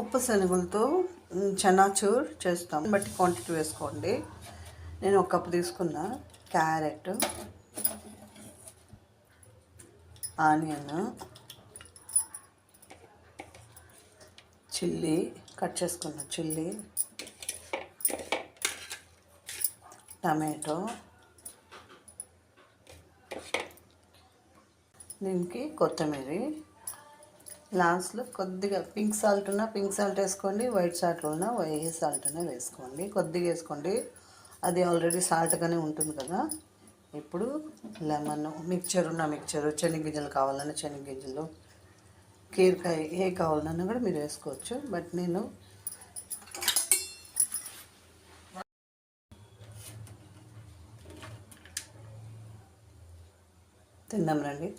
ఉప్పు శనగలతో చనాచూర్ చేస్తాం. బట్టి క్వాంటిటీ వేసుకోండి. నేను ఒక కప్పు తీసుకున్నా. క్యారెట్, ఆనియన్, చిల్లీ కట్ చేసుకున్నా, చిల్లీ, టమాటో, దీనికి కొత్తిమీర, లాస్ట్లో కొద్దిగా పింక్ సాల్ట్ ఉన్నా పింక్ సాల్ట్ వేసుకోండి, వైట్ సాల్ట్ ఉన్నా వైట్ సాల్ట్ అనే వేసుకోండి. కొద్దిగా వేసుకోండి, అది ఆల్రెడీ సాల్ట్గానే ఉంటుంది కదా. ఇప్పుడు లెమన్, మిక్చర్ ఉన్న మిక్చరు, శనగగింజలు కావాలన్నా శనగగింజలు, కీరకాయ ఏ కావాలన్నా కూడా మీరు వేసుకోవచ్చు. బట్ నేను తిందాం రండి.